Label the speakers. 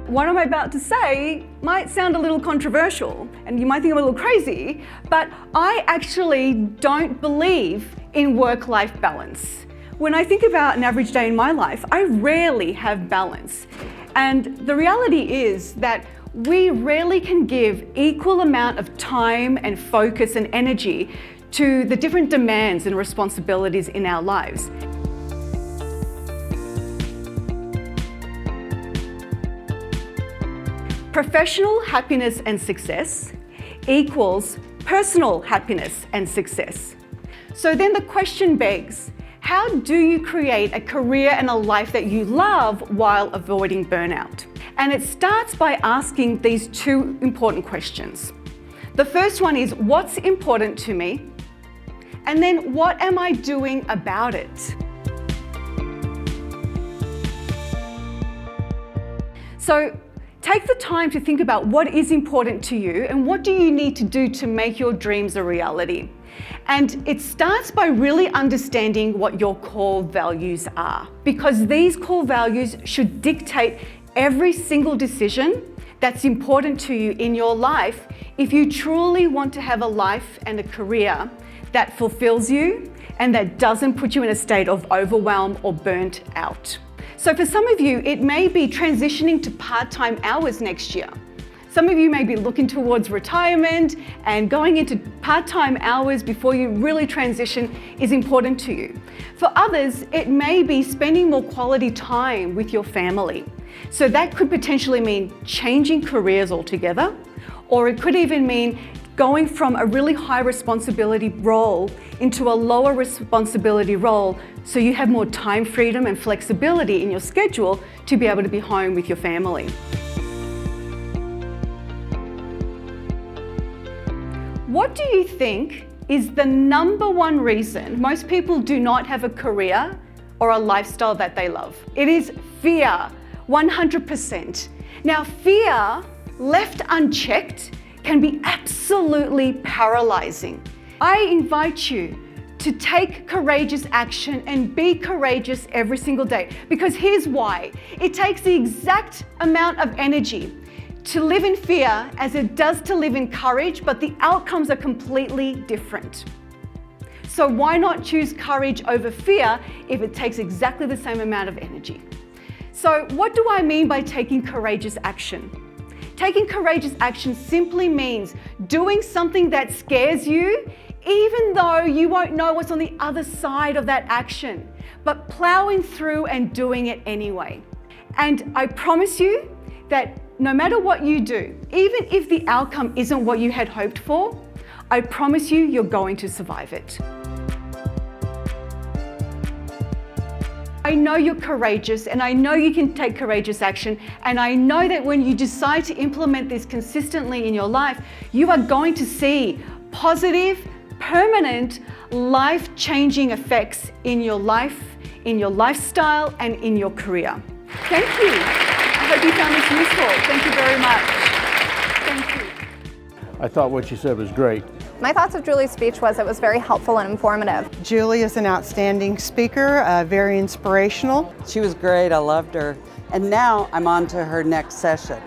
Speaker 1: What I'm about to say might sound a little controversial and you might think I'm a little crazy, but I actually don't believe in work-life balance. When I think about an average day in my life, I rarely have balance. And the reality is that we rarely can give equal amount of time and focus and energy to the different demands and responsibilities in our lives. Professional happiness and success equals personal happiness and success. So then the question begs, how do you create a career and a life that you love while avoiding burnout? And it starts by asking these two important questions. The first one is, what's important to me? And then, what am I doing about it? So, take the time to think about what is important to you and what do you need to do to make your dreams a reality. And it starts by really understanding what your core values are, because these core values should dictate every single decision that's important to you in your life if you truly want to have a life and a career that fulfills you and that doesn't put you in a state of overwhelm or burnt out. So for some of you, it may be transitioning to part-time hours next year. Some of you may be looking towards retirement, and going into part-time hours before you really transition is important to you. For others, it may be spending more quality time with your family. So that could potentially mean changing careers altogether, or it could even mean going from a really high responsibility role into a lower responsibility role so you have more time freedom and flexibility in your schedule to be able to be home with your family. What do you think is the number one reason most people do not have a career or a lifestyle that they love? It is fear, 100%. Now, fear left unchecked can be absolutely paralyzing. I invite you to take courageous action and be courageous every single day, because here's why. It takes the exact amount of energy to live in fear as it does to live in courage, but the outcomes are completely different. So why not choose courage over fear if it takes exactly the same amount of energy? So what do I mean by taking courageous action? Taking courageous action simply means doing something that scares you, even though you won't know what's on the other side of that action, but plowing through and doing it anyway. And I promise you that no matter what you do, even if the outcome isn't what you had hoped for, I promise you, you're going to survive it. I know you're courageous, and I know you can take courageous action, and I know that when you decide to implement this consistently in your life, you are going to see positive, permanent, life-changing effects in your life, in your lifestyle, and in your career. Thank you. I hope you found this useful. Thank you very much. Thank you.
Speaker 2: I thought what you said was great.
Speaker 3: My thoughts of Julie's speech was it was very helpful and informative.
Speaker 4: Julie is an outstanding speaker, very inspirational.
Speaker 5: She was great, I loved her. And now I'm on to her next session.